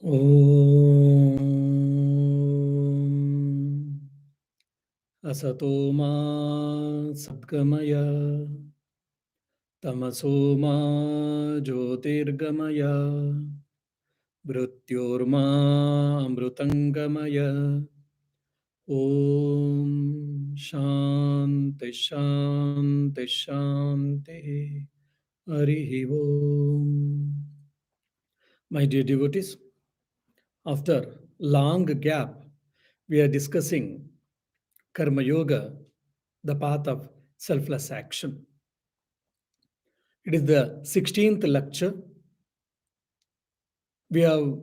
Om Asato Ma Sadgamaya Tamaso Ma Jyotirgamaya Mrityorma Amrutangamaya Om Shanti Shanti Shanti Harihi Om. My dear devotees, after long gap, we are discussing Karma Yoga, the path of selfless action. It is the 16th lecture. We have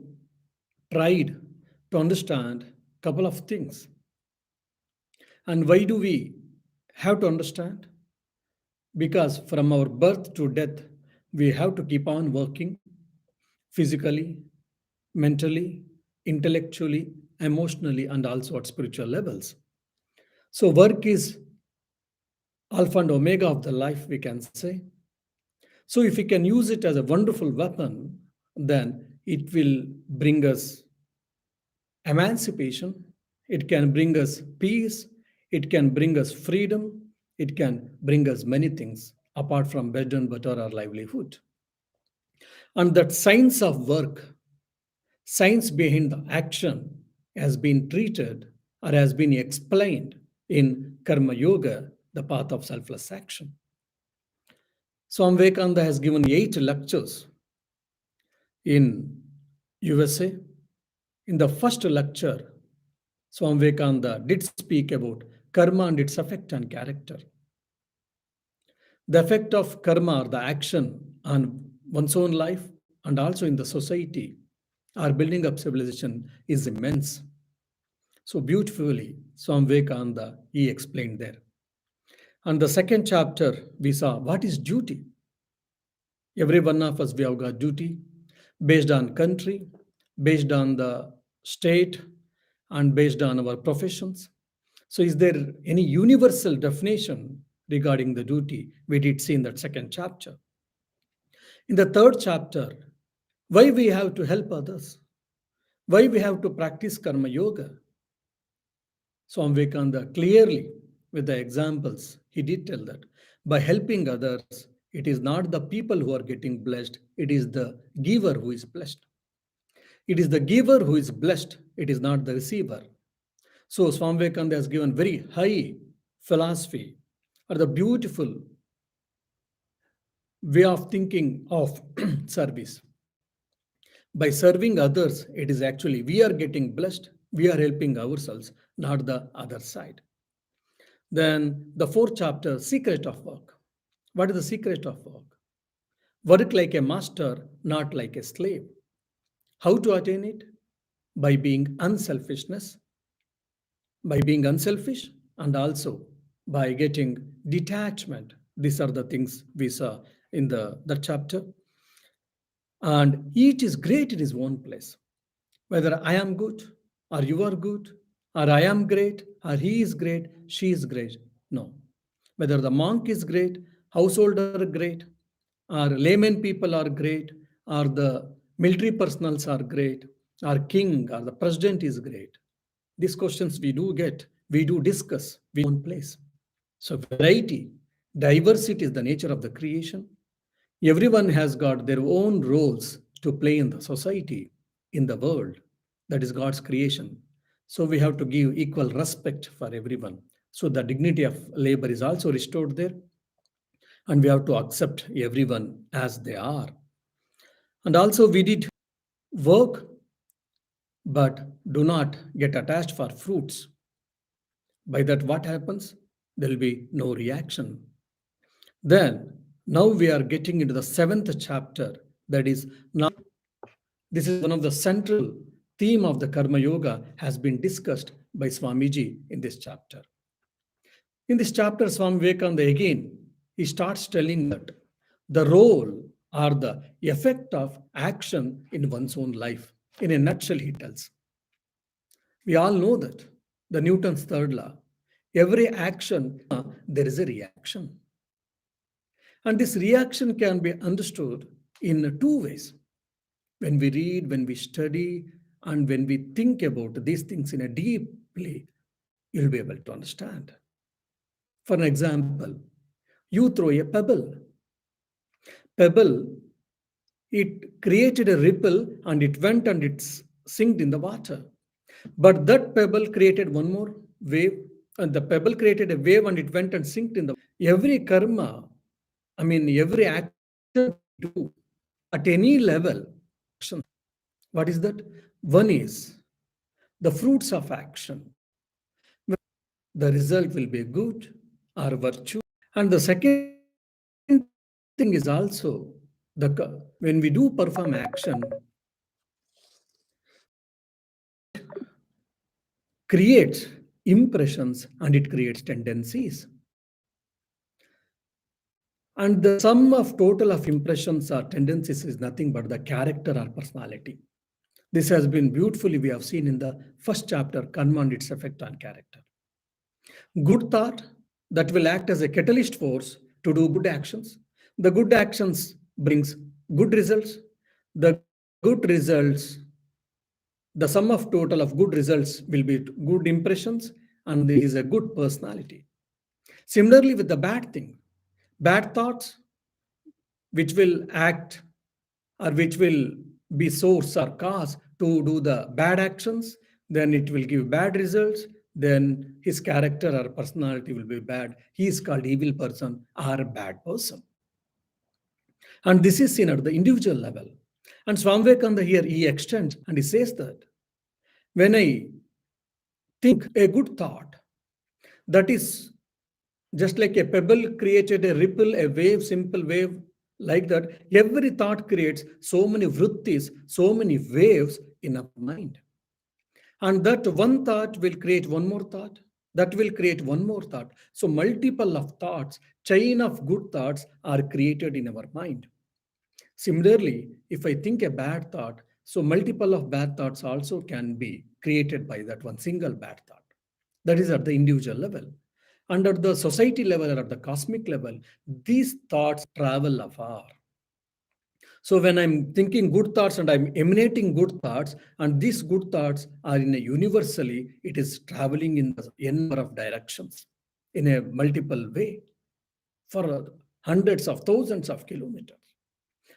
tried to understand a couple of things. And why do we have to understand? Because from our birth to death, we have to keep on working physically, mentally, intellectually, emotionally, and also at spiritual levels. So, work is alpha and omega of the life, we can say. So, if we can use it as a wonderful weapon, then it will bring us emancipation, it can bring us peace, it can bring us freedom, it can bring us many things apart from bread and butter or livelihood. And that science of work, science behind the action, has been treated or has been explained in Karma Yoga, the path of selfless action. Swami Vivekananda has given 8 lectures in USA. In the first lecture, Swami Vivekananda did speak about karma and its effect and character. The effect of karma, or the action on one's own life and also in the society or building up civilization, is immense. So beautifully, Swami Vivekananda, he explained there. And the second chapter, we saw what is duty. Every one of us, we have got duty based on country, based on the state, and based on our professions. So, is there any universal definition regarding the duty? We did see in that second chapter. In the third chapter, why we have to help others, why we have to practice karma yoga. Swami Vivekananda clearly, with the examples, he did tell that by helping others, it is not the people who are getting blessed, it is the giver who is blessed. It is the giver who is blessed, it is not the receiver. So Swami Vivekananda has given very high philosophy or the beautiful way of thinking of service. By serving others, it is actually we are getting blessed, we are helping ourselves, not the other side. Then the fourth chapter, secret of work. What is the secret of work? Work like a master, not like a slave. How to attain it? By being unselfishness, by being unselfish, and also by getting detachment. These are the things we saw in the chapter. And each is great in his own place. Whether I am good or you are good, or I am great or he is great, she is great. No. Whether the monk is great, householder great, or layman people are great, or the military personals are great, or king or the president is great. These questions we do get, we do discuss, we own place. So variety, diversity is the nature of the creation. Everyone has got their own roles to play in the society, in the world. That is God's creation. So we have to give equal respect for everyone. So the dignity of labor is also restored there. And we have to accept everyone as they are. And also we did work, but do not get attached for fruits. By that, what happens? There will be no reaction. Then, now we are getting into the 7th chapter, that is now. This is one of the central theme of the Karma Yoga has been discussed by Swamiji in this chapter. In this chapter, Swami Vivekananda again, he starts telling that the role or the effect of action in one's own life. In a nutshell, he tells. We all know that the Newton's third law. Every action, there is a reaction. And this reaction can be understood in 2 ways. when we read, when we study, and when we think about these things in a deeply, you'll be able to understand. For an example, you throw a pebble, it created a ripple and it went and it sinked in the water. But that pebble created one more wave, and the pebble created a wave and it went and sinked in the. Every karma, I mean, every action we do at any level, what is that? One is the fruits of action. The result will be good or virtue. And the second thing is also when we do perform action, it creates impressions and it creates tendencies. And the sum of total of impressions or tendencies is nothing but the character or personality. This has been beautifully we have seen in the first chapter, karma and its effect on character. Good thought that will act as a catalyst force to do good actions. The good actions brings good results. The good results, the sum of total of good results will be good impressions and it is a good personality. Similarly with the bad thing, bad thoughts which will act or which will be source or cause to do the bad actions, then it will give bad results. Then his character or personality will be bad. He is called evil person or a bad person. And this is seen at the individual level. And Swami Vivekananda here, he extends and he says that when I think a good thought, that is just like a pebble created a ripple, a wave, simple wave, like that, every thought creates so many vrittis, so many waves in our mind. And that one thought will create one more thought, that will create one more thought. So multiple of thoughts, chain of good thoughts are created in our mind. Similarly, if I think a bad thought, so multiple of bad thoughts also can be created by that one single bad thought. That is at the individual level. And at the society level or at the cosmic level, these thoughts travel afar. So when I'm thinking good thoughts and I'm emanating good thoughts, and these good thoughts are in a universally, it is traveling in the n number of directions in a multiple way for hundreds of thousands of kilometers.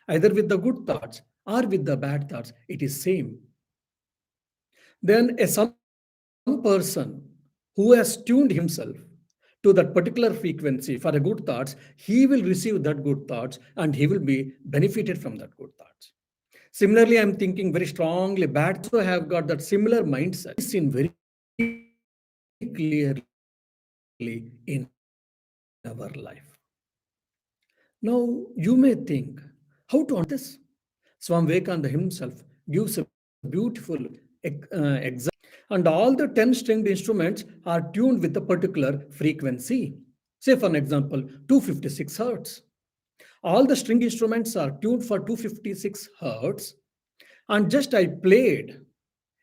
Either with the good thoughts or with the bad thoughts, it is same. Then some person who has tuned himself to that particular frequency for a good thoughts, he will receive that good thoughts and he will be benefited from that good thoughts. Similarly, I'm thinking very strongly bad, so I have got that similar mindset. It's seen very clearly in our life. Now, you may think, how to understand this? Swami Vivekananda himself gives a beautiful example. And all the 10 stringed instruments are tuned with a particular frequency. Say, for an example, 256 hertz. All the string instruments are tuned for 256 hertz. And just I played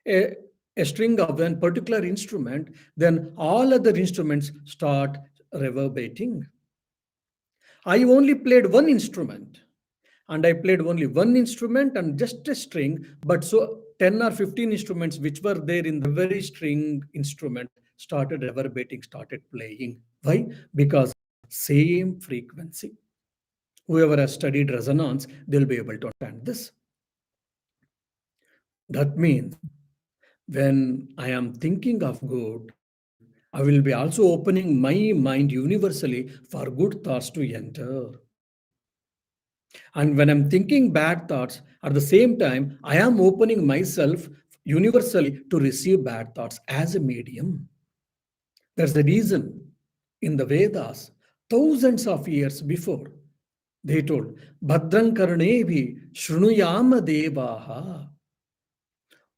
a, a string of one particular instrument, then all other instruments start reverberating. I only played one instrument and I played only one instrument and just a string, but so 10 or 15 instruments which were there in the very string instrument started reverberating, started playing. Why? Because same frequency. Whoever has studied resonance, they'll be able to understand this. That means when I am thinking of good, I will be also opening my mind universally for good thoughts to enter. And when I'm thinking bad thoughts, at the same time, I am opening myself universally to receive bad thoughts as a medium. That's the reason in the Vedas, thousands of years before, they told, Bhadran Karnevi Shrunuyama Devaha.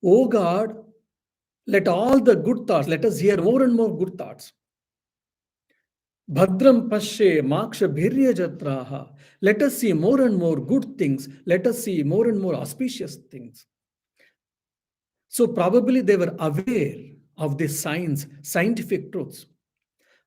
Oh God, let all the good thoughts, let us hear more and more good thoughts. Bhadram Pashe Maksha Bhirya Jatraha. Let us see more and more good things. Let us see more and more auspicious things. So probably they were aware of these signs, scientific truths.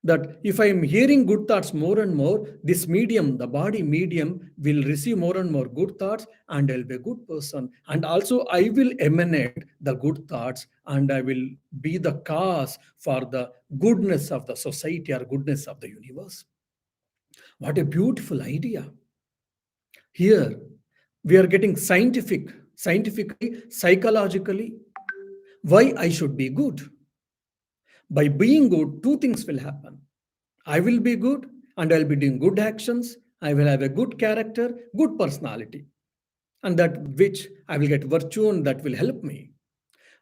That if I am hearing good thoughts more and more, this medium, the body medium, will receive more and more good thoughts, and I'll be a good person. And also, I will emanate the good thoughts, and I will be the cause for the goodness of the society or goodness of the universe. What a beautiful idea. Here, we are getting scientifically, psychologically, why I should be good. By being good, two things will happen. I will be good and I'll be doing good actions. I will have a good character, good personality, and that which I will get virtue and that will help me.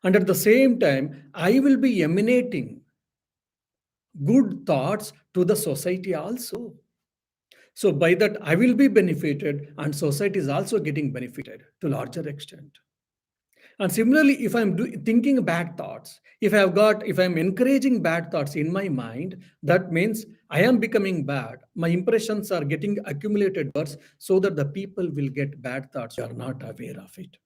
And at the same time, I will be emanating good thoughts to the society also. So by that, I will be benefited and society is also getting benefited to larger extent. And similarly, if I'm thinking bad thoughts, if I'm encouraging bad thoughts in my mind, that means I am becoming bad. My impressions are getting accumulated worse so that the people will get bad thoughts. You are not aware of it,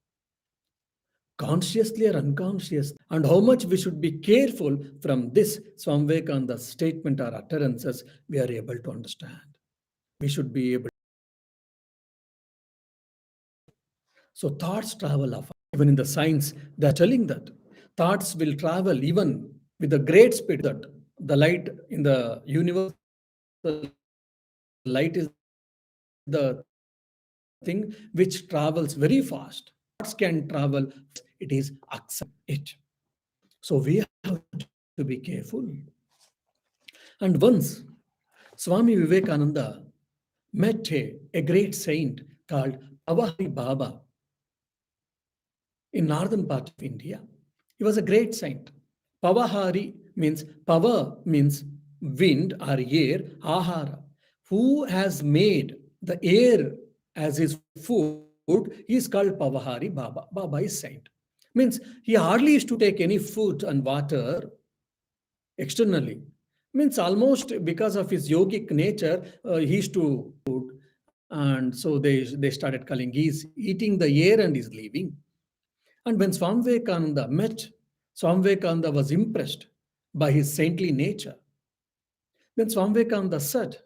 consciously or unconscious, and how much we should be careful from this Swami Vivekananda's statement or utterances, we are able to understand. We should be able. So thoughts travel afar. Even in the science, they're telling that thoughts will travel even with a great speed. That the light in the universe, the light is the thing which travels very fast. Thoughts can travel fast. It is accept it. So we have to be careful. And once Swami Vivekananda met a great saint called Pavahari Baba in northern part of India. He was a great saint. Pavahari means Pava means wind or air, Ahara. Who has made the air as his food, he is called Pavahari Baba. Baba is saint. Means he hardly used to take any food and water externally. Means almost because of his yogic nature, he used to food, and so they started calling he's eating the air and is leaving. And when Swami Vivekananda met, Swami Vivekananda was impressed by his saintly nature. Then Swami Vivekananda said,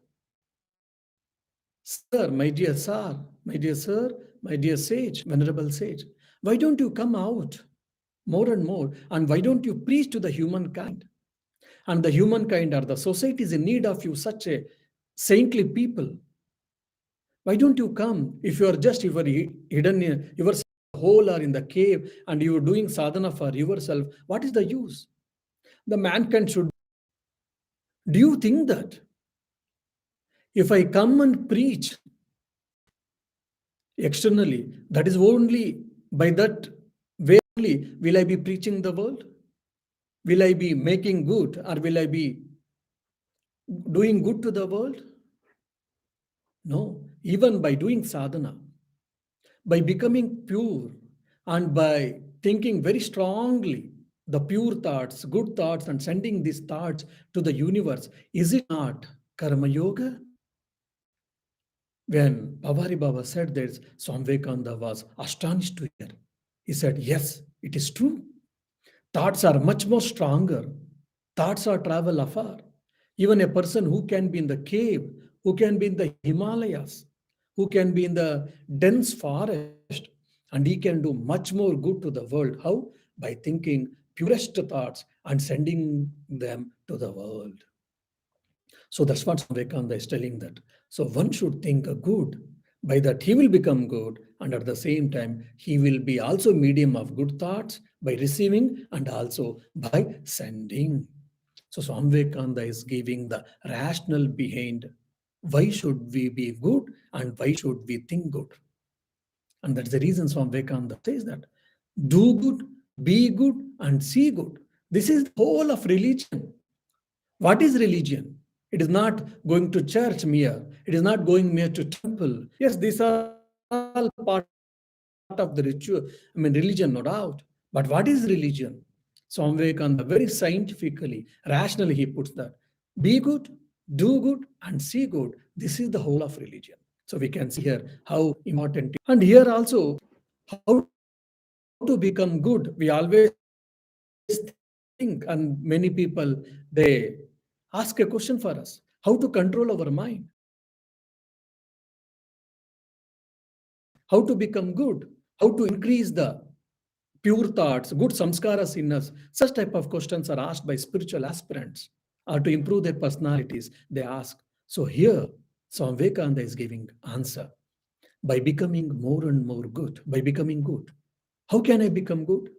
Sir, my dear sir, my dear sir, my dear sage, venerable sage, why don't you come out more and more? And why don't you preach to the humankind? And the humankind or the society is in need of you, such a saintly people. Why don't you come? If you are just you are hidden yourself in the hole or in the cave and you are doing sadhana for yourself, what is the use? The mankind should. Do you think that if I come and preach externally, that is only by that way only will I be preaching the world? Will I be making good or will I be doing good to the world? No, even by doing sadhana, by becoming pure and by thinking very strongly the pure thoughts, good thoughts, and sending these thoughts to the universe, is it not karma yoga? When Pavari Baba said this, Swami Vivekananda was astonished to hear. He said, yes, it is true. Thoughts are much more stronger. Thoughts are travel afar. Even a person who can be in the cave, who can be in the Himalayas, who can be in the dense forest, and he can do much more good to the world. How? By thinking purest thoughts and sending them to the world. So that's what Vivekananda is telling that. So one should think a good. By that he will become good, and at the same time he will be also medium of good thoughts by receiving and also by sending. So Swami Vivekananda is giving the rationale behind why should we be good and why should we think good. And that's the reason Swami Vivekananda says that do good, be good, and see good. This is the whole of religion. What is religion? It is not going to church mere. It is not going mere to temple. Yes, these are all part of the ritual. Religion, no doubt. But what is religion? Swami Vivekananda very scientifically, rationally, he puts that. Be good, do good, and see good. This is the whole of religion. So we can see here how important. And here also, how to become good. We always think, and many people, they ask, how to become good? ask a question for us: how to control our mind, how to become good, how to increase the pure thoughts, good samskaras in us. Such type of questions are asked by spiritual aspirants, or to improve their personalities. They ask. So here, Swami Vivekananda is giving answer by becoming more and more good. By becoming good, how can I become good?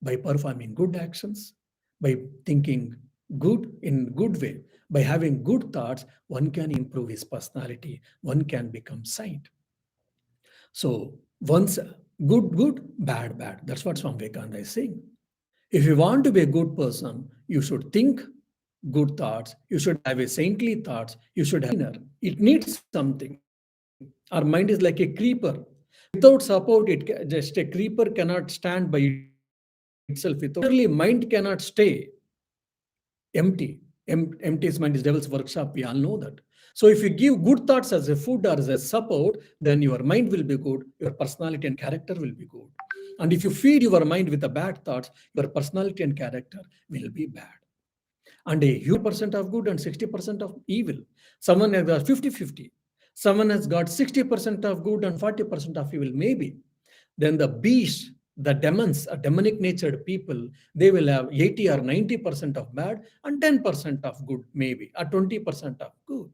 By performing good actions, by thinking good in good way, by having good thoughts. One can improve his personality. One can become saint. So once good, bad, bad. That's what Swami Vivekananda is saying. If you want to be a good person, you should think good thoughts. You should have a saintly thoughts. You should have inner. It needs something. Our mind is like a creeper. Without support, just a creeper cannot stand by itself. Without similarly, mind cannot stay empty. Empty mind is devil's workshop. We all know that. So if you give good thoughts as a food or as a support, then your mind will be good, your personality and character will be good. And if you feed your mind with the bad thoughts, your personality and character will be bad. And a human 40% of good and 60% of evil. Someone has got 50-50. Someone has got 60% of good and 40% of evil, maybe. Then the beast, the demons, demonic natured people, they will have 80 or 90% of bad and 10% of good, maybe, or 20% of good.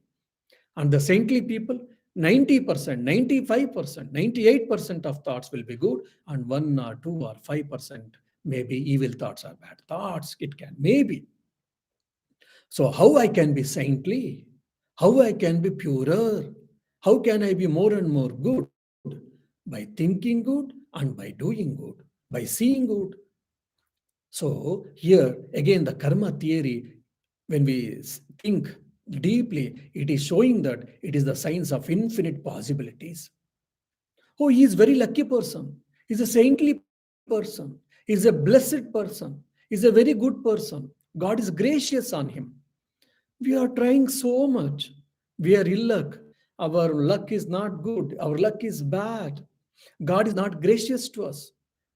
And the saintly people, 90%, 95%, 98% of thoughts will be good, and 1 or 2 or 5% maybe evil thoughts or bad thoughts. It can, maybe. So, how I can be saintly? How I can be purer? How can I be more and more good? By thinking good and by doing good, by seeing good. So, here again, the karma theory, when we think deeply, it is showing that it is the science of infinite possibilities. Oh, he is very lucky person. He's a saintly person. He's a blessed person. He's a very good person. God is gracious on him. We are trying so much. We are ill luck. Our luck is not good. Our luck is bad. God is not gracious to us.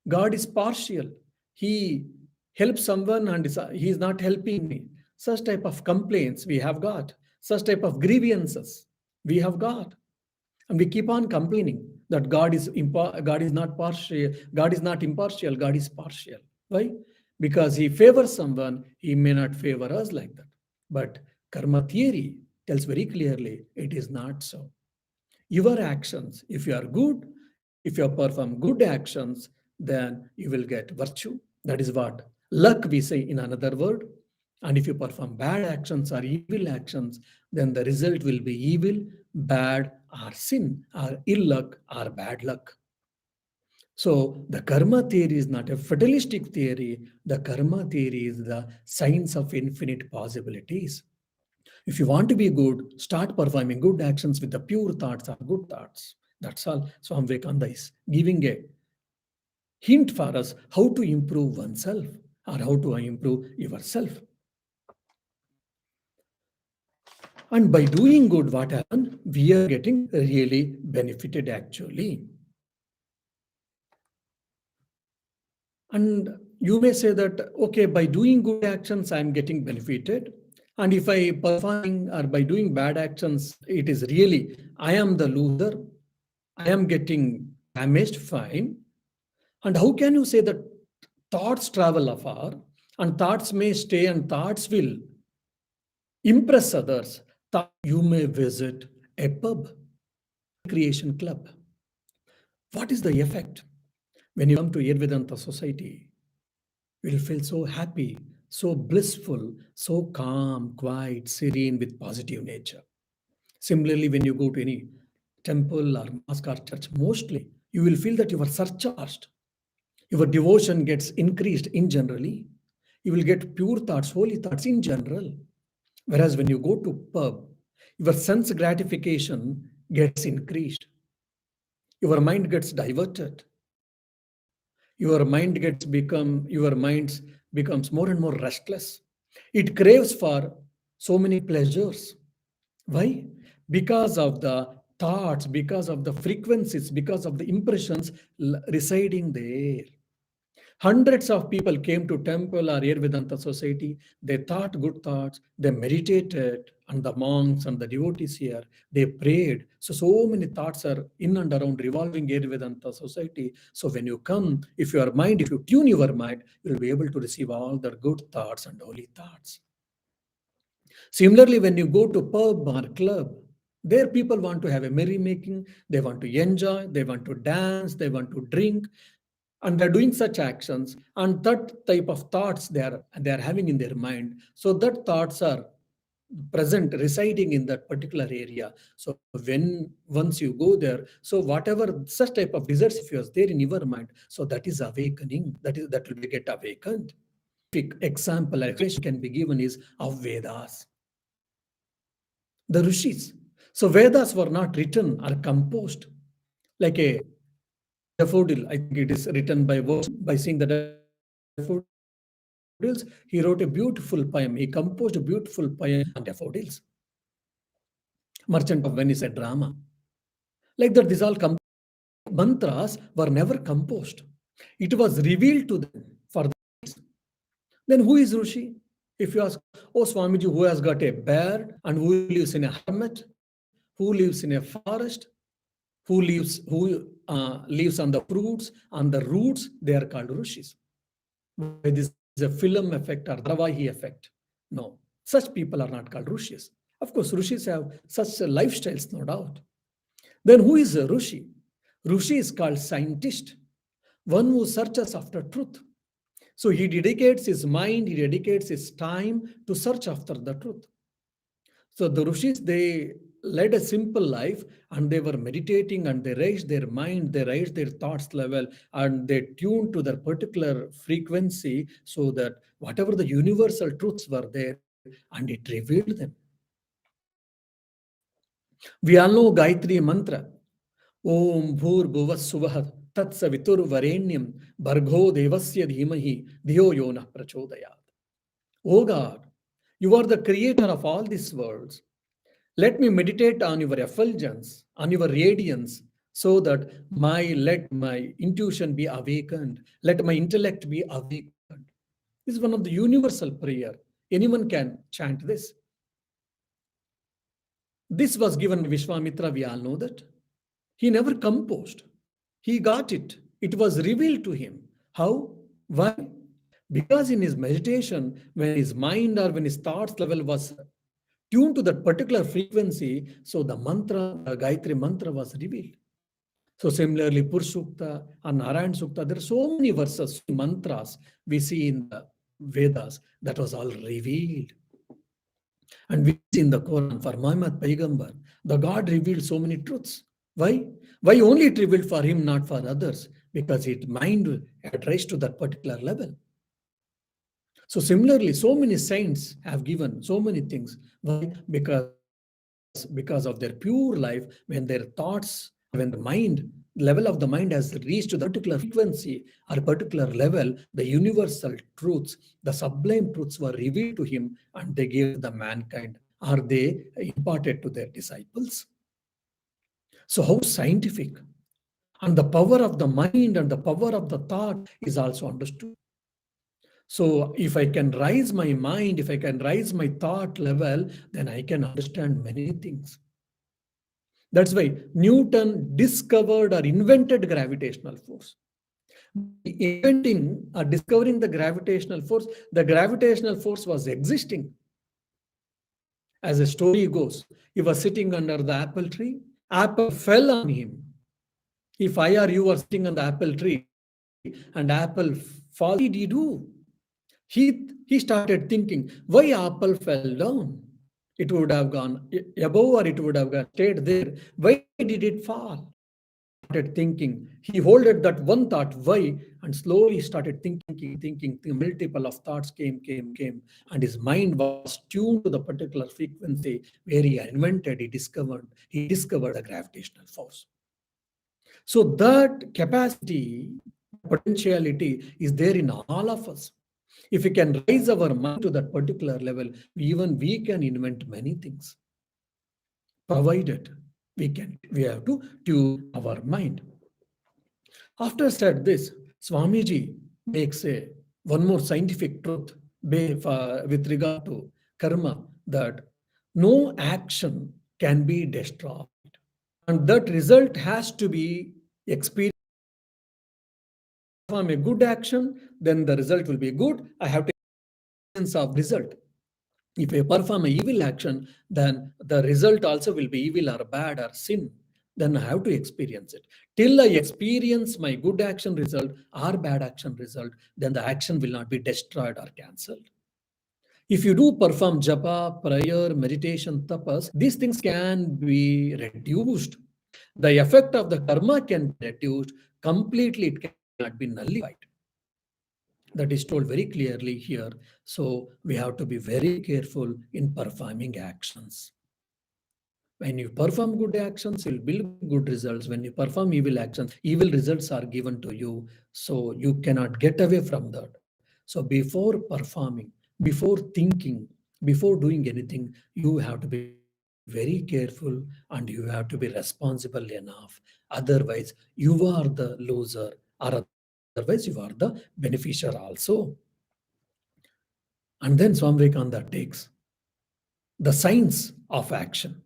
God is partial. He helps someone and he is not helping me. Such type of complaints we have got. Such type of grievances we have got. And we keep on complaining that God is not partial, God is not impartial, God is partial. Why? Because he favors someone, he may not favor us like that. But karma theory tells very clearly it is not so. Your actions, if you are good, if you perform good actions, then you will get virtue. That is what luck we say in another word. And if you perform bad actions or evil actions, then the result will be evil, bad, or sin, or ill luck, or bad luck. So the karma theory is not a fatalistic theory. The karma theory is the science of infinite possibilities. If you want to be good, start performing good actions with the pure thoughts or good thoughts. That's all. Swami Vivekananda is giving a hint for us how to improve oneself or how to improve yourself. And by doing good, what happened? We are getting really benefited actually. And you may say that, okay, by doing good actions, I'm getting benefited. And if I performing or by doing bad actions, it is really, I am the loser, I am getting damaged, fine. And how can you say that thoughts travel afar and thoughts may stay and thoughts will impress others? You may visit a pub, recreation club. What is the effect? When you come to Vedanta society, you will feel so happy, so blissful, so calm, quiet, serene, with positive nature. Similarly, when you go to any temple or mosque or church, mostly you will feel that you are surcharged. Your devotion gets increased in generally. You will get pure thoughts, holy thoughts in general. Whereas when you go to pub, your sense gratification gets increased. Your mind gets diverted. Your mind becomes more and more restless. It craves for so many pleasures. Why? Because of the thoughts, because of the frequencies, because of the impressions residing there. Hundreds of people came to temple or Air Vedanta society. They thought good thoughts. They meditated, and the monks and the devotees here, they prayed. So many thoughts are in and around revolving Air Vedanta society. So when you come, if you tune your mind, you'll be able to receive all the good thoughts and holy thoughts. Similarly, when you go to pub or club, there people want to have a merrymaking, they want to enjoy, they want to dance, they want to drink, and they're doing such actions, and that type of thoughts they are having in their mind. So that thoughts are present, residing in that particular area. So when once you go there, so whatever such type of desires, if you are there in your mind, so that is awakening, that will be get awakened. Example or explanation can be given is of Vedas. The rishis. So Vedas were not written or composed like a daffodil. I think it is written by words, by seeing the daffodils. He wrote a beautiful poem. He composed a beautiful poem on daffodils. Merchant of Venice, a drama. Like that, these all mantras were never composed. It was revealed to them for the rishis. Then who is Rishi? If you ask, oh Swamiji, who has got a bear and who lives in a hermit, who lives in a forest, who lives on the fruits, on the roots, they are called rishis. Why this is a film effect or Dharavahi effect? No, such people are not called rishis. Of course, rishis have such lifestyles, no doubt. Then who is a rishi? Rishi is called scientist, one who searches after truth. So he dedicates his mind, he dedicates his time to search after the truth. So the rishis, they led a simple life and they were meditating and they raised their mind, they raised their thoughts level and they tuned to their particular frequency so that whatever the universal truths were there and it revealed them. We all know Gayatri Mantra. Om Bhur Bhuvassuvaha Tat Savitur Varenyam Bhargo Devasya Dhimahi Dhiyo Yona Prachodayat. O God, you are the creator of all these worlds. Let me meditate on your effulgence, on your radiance, so that let my intuition be awakened, let my intellect be awakened. This is one of the universal prayer. Anyone can chant this. This was given by Vishwamitra, we all know that. He never composed. He got it. It was revealed to him. How? Why? Because in his meditation, when his mind or when his thoughts level was tuned to that particular frequency, so the mantra, the Gayatri mantra was revealed. So similarly, Pursukta and Narayan Sukta, there are so many verses, mantras we see in the Vedas that was all revealed. And we see in the Quran for Muhammad Paigambar, the God revealed so many truths. Why? Why only it revealed for him, not for others? Because his mind had raised to that particular level. So similarly, so many saints have given so many things. Why? Because of their pure life, when their thoughts, when the mind, level of the mind has reached to the particular frequency or particular level, the universal truths, the sublime truths were revealed to him and they gave to the mankind or they imparted to their disciples. So how scientific and the power of the mind and the power of the thought is also understood. So if I can raise my mind, if I can raise my thought level, then I can understand many things. That's why Newton discovered or invented gravitational force. Inventing or discovering the gravitational force was existing. As a story goes, he was sitting under the apple tree, apple fell on him. If I or you are sitting on the apple tree and apple falls, what did he do? He started thinking, why apple fell down? It would have gone above or it would have stayed there. Why did it fall? He started thinking. He holded that one thought, why, and slowly started thinking. Multiple of thoughts came, and his mind was tuned to the particular frequency where he invented, he discovered a gravitational force. So that capacity, potentiality is there in all of us. If we can raise our mind to that particular level, even we can invent many things. Provided we have to tune our mind. After said this, Swamiji, makes a one more scientific truth with regard to karma, that no action can be destroyed, and that result has to be experienced. Perform a good action, then the result will be good. I have to experience of result. If I perform a evil action, then the result also will be evil or bad or sin. Then I have to experience it. Till I experience my good action result or bad action result, then the action will not be destroyed or cancelled. If you do perform japa, prayer, meditation, tapas, these things can be reduced. The effect of the karma can be reduced completely, it cannot be nullified. That is told very clearly here. So we have to be very careful in performing actions. When you perform good actions, you'll build good results. When you perform evil actions, evil results are given to you. So you cannot get away from that. So before performing, before thinking, before doing anything, you have to be very careful and you have to be responsible enough. Otherwise, you are the loser, or otherwise, you are the beneficiary also. And then Swami Vivekananda takes the science of action.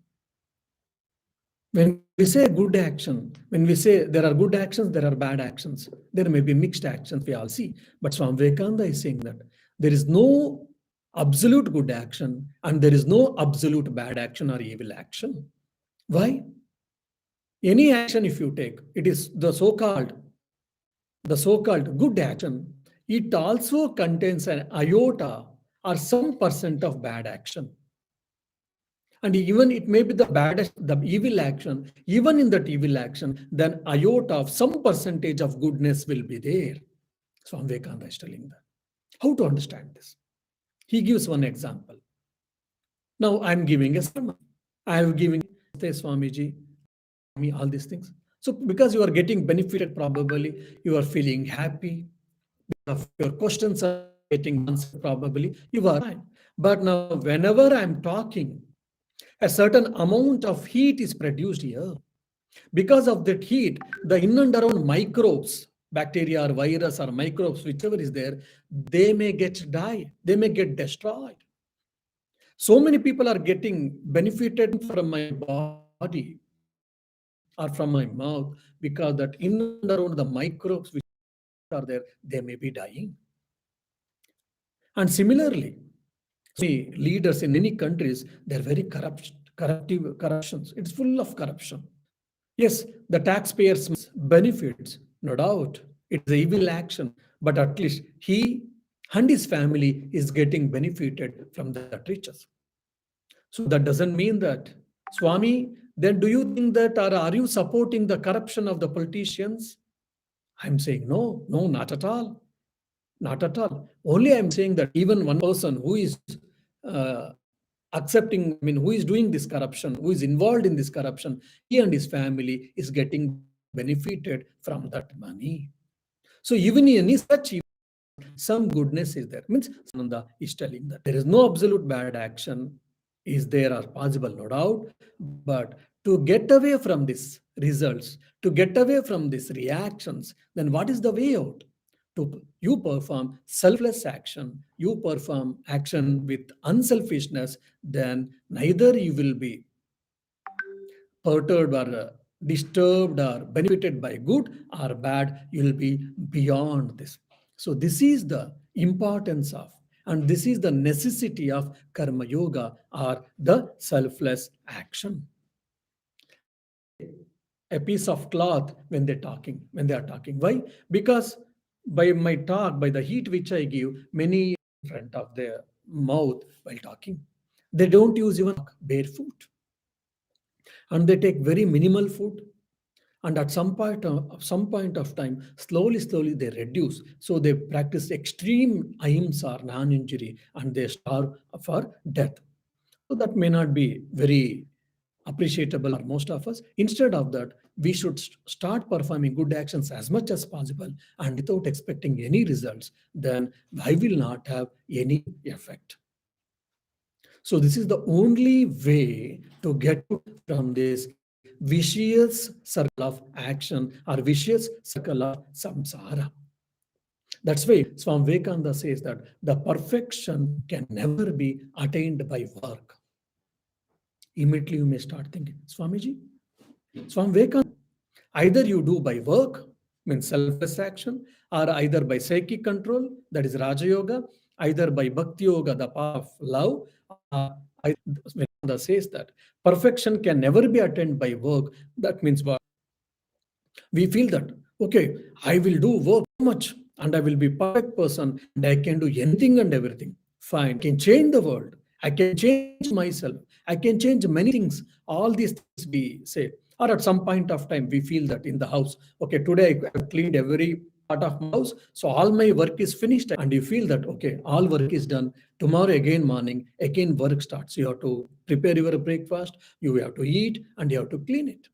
When we say good action, when we say there are good actions, there are bad actions, there may be mixed actions, we all see. But Swami Vivekananda is saying that there is no absolute good action and there is no absolute bad action or evil action. Why? Any action, if you take, it is the so-called good action, it also contains an iota or some percent of bad action. And even it may be the baddest, the evil action, even in that evil action, then iota of some percentage of goodness will be there. Swami Vivekananda is telling that. How to understand this? He gives one example. Now I'm giving a sermon. I am giving Swamiji, me all these things. So because you are getting benefited, probably you are feeling happy. Your questions are getting answered, probably you are fine. But now whenever I'm talking, a certain amount of heat is produced here. Because of that heat, the in and around microbes, bacteria or virus or microbes, whichever is there, they may get die, they may get destroyed. So many people are getting benefited from my body or from my mouth because that in and around the microbes which are there, they may be dying. And similarly, many leaders in many countries, they're very corruptions. It's full of corruption. Yes, the taxpayers benefits, no doubt. It's an evil action, but at least he and his family is getting benefited from that riches. So that doesn't mean that, Swami, then do you think that, or are you supporting the corruption of the politicians? I'm saying no, no, not at all. Not at all. Only I'm saying that even one person who is uh, accepting, I mean, who is doing this corruption, who is involved in this corruption, he and his family is getting benefited from that money. So even in any such, some goodness is there. Means Nanda is telling that there is no absolute bad action is there or possible, no doubt. But to get away from these results, to get away from these reactions, then what is the way out? To you perform selfless action, you perform action with unselfishness, then neither you will be perturbed or disturbed or benefited by good or bad, you will be beyond this. So this is the importance of, and this is the necessity of karma yoga or the selfless action. They take a piece of cloth when they are talking. Why? Because by my talk, by the heat which I give, many in front of their mouth while talking. They don't use even barefoot, and they take very minimal food, and at some point of time, slowly they reduce. So they practice extreme ahimsa or non-injury, and they starve for death. So that may not be very appreciable for most of us. Instead of that, we should start performing good actions as much as possible and without expecting any results. Then I will not have any effect. So this is the only way to get from this vicious circle of action or vicious circle of samsara. That's why Swami Vivekananda says that the perfection can never be attained by work. Immediately you may start thinking, Swamiji, Swami Vivekananda, either you do by work, means selfless action, or either by psychic control, that is Raja Yoga, either by Bhakti Yoga, the path of love, or Vedanta says that perfection can never be attained by work. That means what? We feel that, okay, I will do work so much and I will be perfect person and I can do anything and everything. Fine. I can change the world. I can change myself. I can change many things. All these things we say. Or at some point of time, we feel that in the house, okay, today I have cleaned every part of my house. So all my work is finished. And you feel that, okay, all work is done. Tomorrow again morning, again work starts. You have to prepare your breakfast. You have to eat and you have to clean it.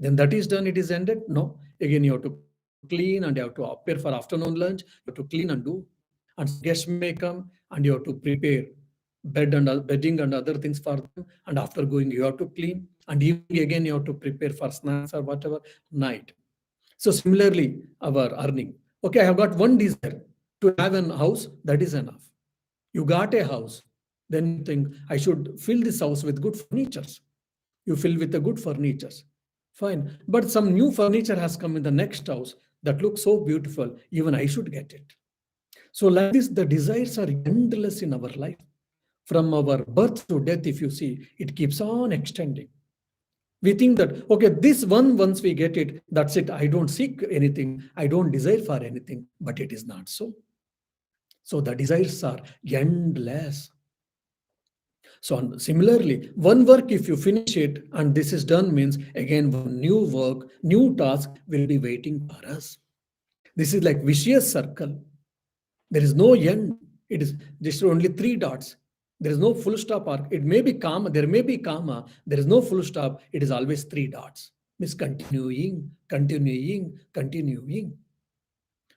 Then that is done, it is ended. No, again you have to clean and you have to appear for afternoon lunch, you have to clean and do. And some guests may come and you have to prepare bedding and other things for them, and after going you have to clean, and evening again you have to prepare for snacks or whatever, night. So similarly our earning, okay, I have got one desire to have an house, that is enough. You got a house, then you think I should fill this house with good furnitures. You fill with the good furnitures. Fine. But some new furniture has come in the next house that looks so beautiful, even I should get it. So, like this, the desires are endless in our life. From our birth to death, if you see, it keeps on extending. We think that, okay, this one, once we get it, that's it. I don't seek anything, I don't desire for anything, but it is not so. So, the desires are endless. So similarly, one work, if you finish it and this is done, means again one new work, new task will be waiting for us. This is like vicious circle. There is no end. It is just only three dots. There is no full stop or it may be comma. There may be comma. There is no full stop. It is always three dots. Means continuing, continuing, continuing.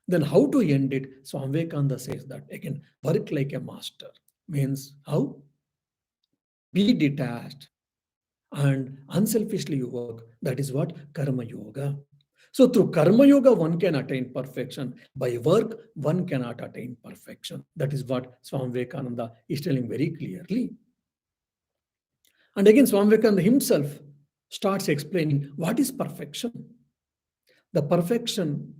Then how to end it? Swami Vivekananda says that again, work like a master. Means how? Be detached and unselfishly you work. That is what karma yoga. So through karma yoga one can attain perfection. By work one cannot attain perfection. That is what Swami Vivekananda is telling very clearly. And again Swami Vivekananda himself starts explaining what is perfection. The perfection,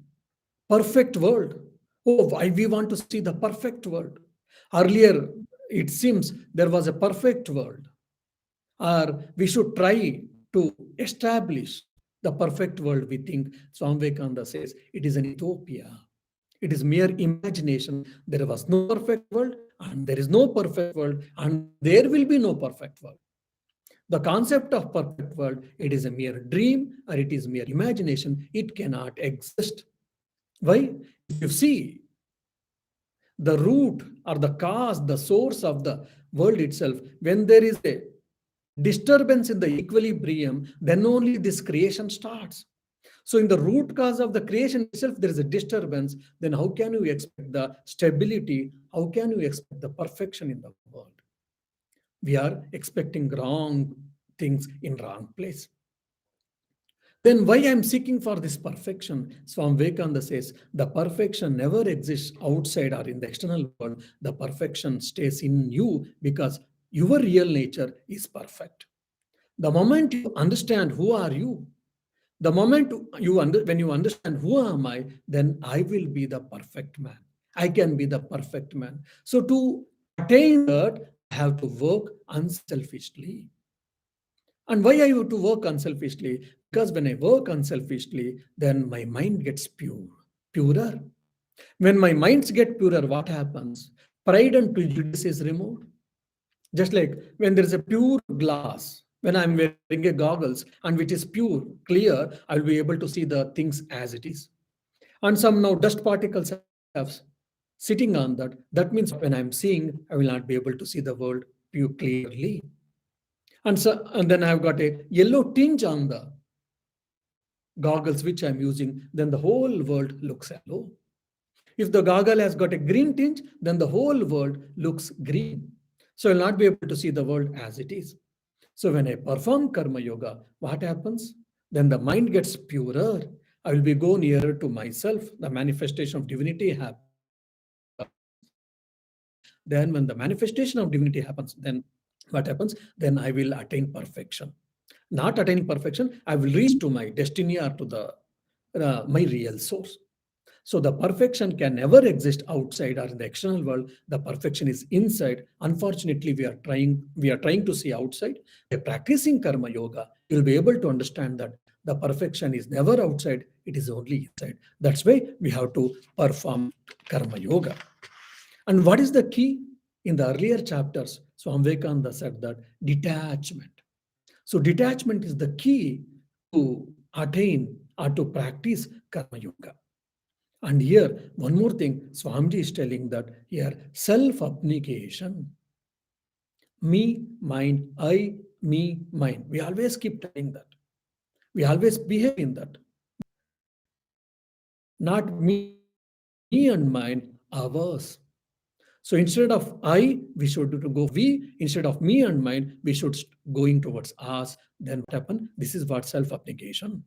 perfect world. Oh, why we want to see the perfect world. Earlier it seems there was a perfect world, or we should try to establish the perfect world. We think Swami Vivekananda says it is an utopia. It is mere imagination. There was no perfect world, and there is no perfect world, and there will be no perfect world. The concept of perfect world, it is a mere dream or it is mere imagination. It cannot exist. Why? If you see the root or the cause, the source of the world itself, when there is a disturbance in the equilibrium, then only this creation starts. So in the root cause of the creation itself, there is a disturbance. Then how can you expect the stability? How can you expect the perfection in the world? We are expecting wrong things in wrong place. Then why I'm seeking for this perfection? Swami Vivekananda says the perfection never exists outside or in the external world. The perfection stays in you because your real nature is perfect. The moment you understand who are you, the moment when you understand who am I, then I will be the perfect man. I can be the perfect man. So to attain that, I have to work unselfishly. And why I have to work unselfishly? Because when I work unselfishly, then my mind gets purer. When my minds get purer, what happens? Pride and prejudice is removed. Just like when there is a pure glass, when I'm wearing a goggles and which is pure, clear, I'll be able to see the things as it is. And some now dust particles have sitting on that. That means when I'm seeing, I will not be able to see the world pure clearly. And then I've got a yellow tinge on the goggles which I'm using, then the whole world looks yellow. If the goggle has got a green tinge, then the whole world looks green. So I'll not be able to see the world as it is. So when I perform karma yoga, what happens? Then the mind gets purer. I will be go nearer to myself. The manifestation of divinity happens. Then when the manifestation of divinity happens, then what happens? Then I will attain perfection. Not attaining perfection, I will reach to my destiny or to the my real source. So the perfection can never exist outside or in the external world. The perfection is inside. Unfortunately, we are trying to see outside. By practicing karma yoga, you'll be able to understand that the perfection is never outside, it is only inside. That's why we have to perform karma yoga. And what is the key? In the earlier chapters, Swami Vivekananda said that detachment. So detachment is the key to attain or to practice karma yoga. And here, one more thing, Swamiji is telling that here self-abnegation, me, mind, I, me, mine. We always keep telling that. We always behave in that. Not me and mine, ours. So instead of I, we should go for we. Instead of me and mine, we should going towards us. Then what happened? This is what self-abnegation.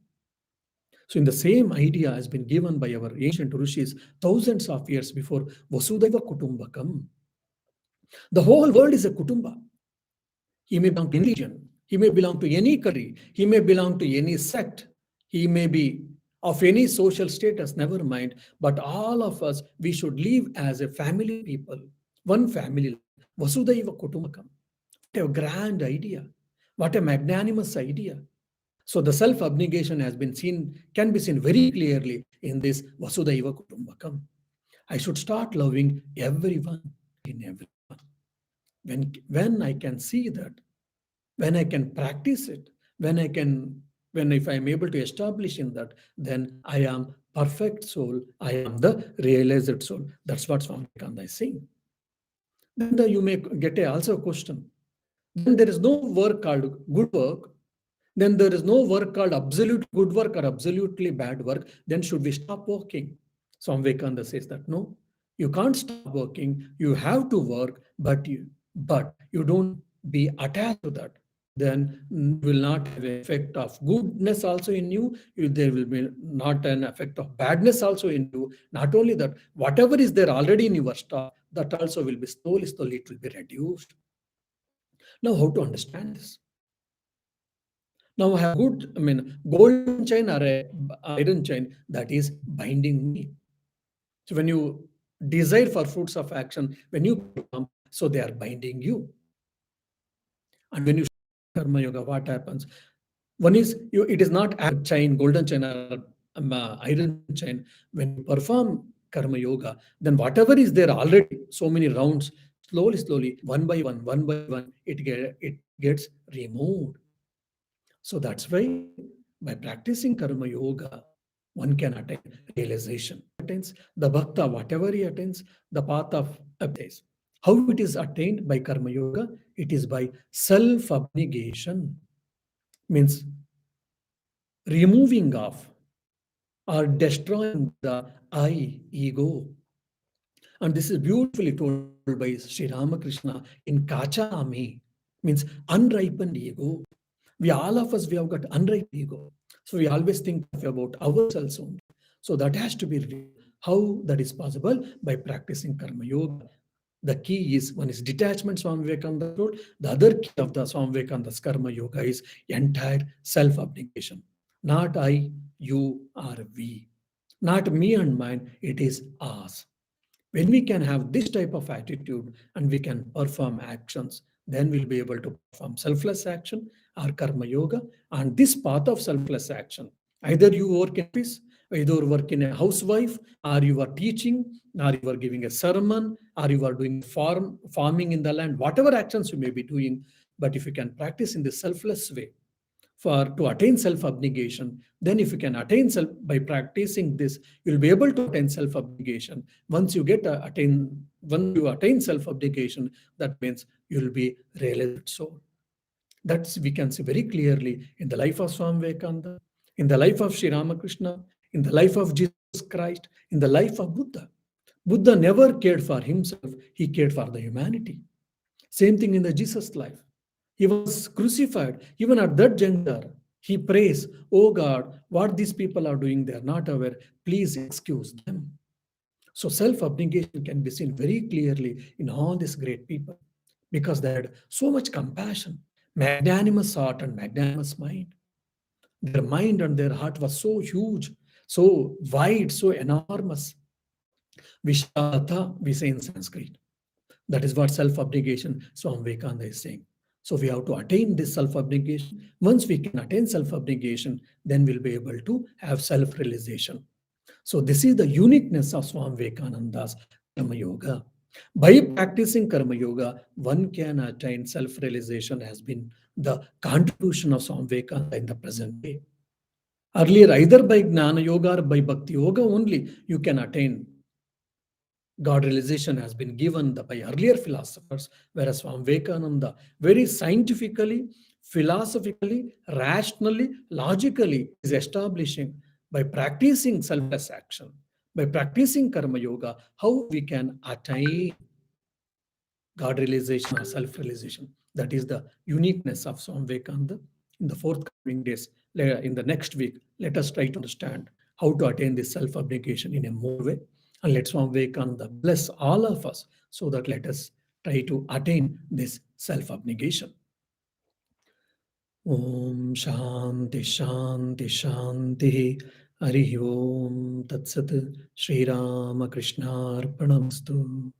So, in the same idea has been given by our ancient rishis thousands of years before Vasudhaiva Kutumbakam. The whole world is a Kutumba. He may belong to any religion, he may belong to any country, he may belong to any sect, he may be of any social status, never mind. But all of us, we should live as a family people, one family life. Vasudhaiva Kutumbakam. What a grand idea. What a magnanimous idea. So the self-abnegation has been seen, can be seen very clearly in this Vasudhaiva Kutumbakam. I should start loving everyone in everyone. When I can see that, when I can practice it, when if I am able to establish in that, then I am perfect soul, I am the realized soul. That's what Swami Vivekananda is saying. Then you may get also a question. Then there is no work called good work. Then there is no work called absolute good work or absolutely bad work. Then should we stop working? Swami Vivekananda says that no, you can't stop working. You have to work, but you don't be attached to that. Then will not have an effect of goodness also in you. There will be not an effect of badness also in you. Not only that, whatever is there already in your stock, that also will be slowly it will be reduced. Now, how to understand this? Now I have good, golden chain or a iron chain that is binding me. So when you desire for fruits of action, when you perform, so they are binding you. And when you karma yoga, what happens? One is it is not a chain, golden chain or iron chain. When you perform karma yoga, then whatever is there already, so many rounds, slowly, one by one, it gets removed. So that's why by practicing karma yoga, one can attain realization. Attains the bhakta, whatever he attains, the path of attains. How it is attained by karma yoga? It is by self-abnegation, means removing off or destroying the I, ego. And this is beautifully told by Sri Ramakrishna in Kachami, means unripened ego. All of us, we have got unripe ego. So we always think about ourselves only. So that has to be real. How that is possible? By practicing karma yoga. The key is one is detachment, Swami Vivekananda told. The other key of the Swami Vivekananda's karma yoga is entire self-abnegation. Not I, you, or we. Not me and mine, it is us. When we can have this type of attitude and we can perform actions, then we'll be able to perform selfless action or karma yoga. And this path of selfless action, either you work in office, either work in a housewife, or you are teaching, or you are giving a sermon, or you are doing farming in the land, whatever actions you may be doing. But if you can practice in the selfless way, for to attain self-abnegation, then if you can attain self by practicing this, you'll be able to attain self-abnegation. Once you attain self-abnegation, that means you'll be realized soul. That's we can see very clearly in the life of Swami Vivekananda, in the life of Sri Ramakrishna, in the life of Jesus Christ, in the life of Buddha. Buddha never cared for himself, he cared for the humanity. Same thing in the Jesus life. He was crucified. Even at that juncture, he prays, "Oh God, what these people are doing, they are not aware. Please excuse them." So self-abnegation can be seen very clearly in all these great people because they had so much compassion, magnanimous heart and magnanimous mind. Their mind and their heart was so huge, so wide, so enormous. Vishalata, we say in Sanskrit. That is what self-abnegation Swami Vivekananda is saying. So we have to attain this self-abnegation. Once we can attain self-abnegation, then we'll be able to have self-realization. So this is the uniqueness of Swami Vivekananda's Karma Yoga. By practicing Karma Yoga, one can attain self-realization has been the contribution of Swami Vivekananda in the present day. Earlier, either by Gnana Yoga or by Bhakti Yoga only, you can attain God realization has been given by earlier philosophers, whereas Swami Vivekananda very scientifically, philosophically, rationally, logically is establishing by practicing selfless action, by practicing Karma Yoga, how we can attain God realization or self realization. That is the uniqueness of Swami Vivekananda. In the forthcoming days, in the next week, let us try to understand how to attain this self abnegation in a more way. And let Swami Vivekananda bless all of us so that let us try to attain this self abnegation. Om Shanti Shanti Shanti Hari Om Tat Sat Shri Rama Krishna Arpanamastu.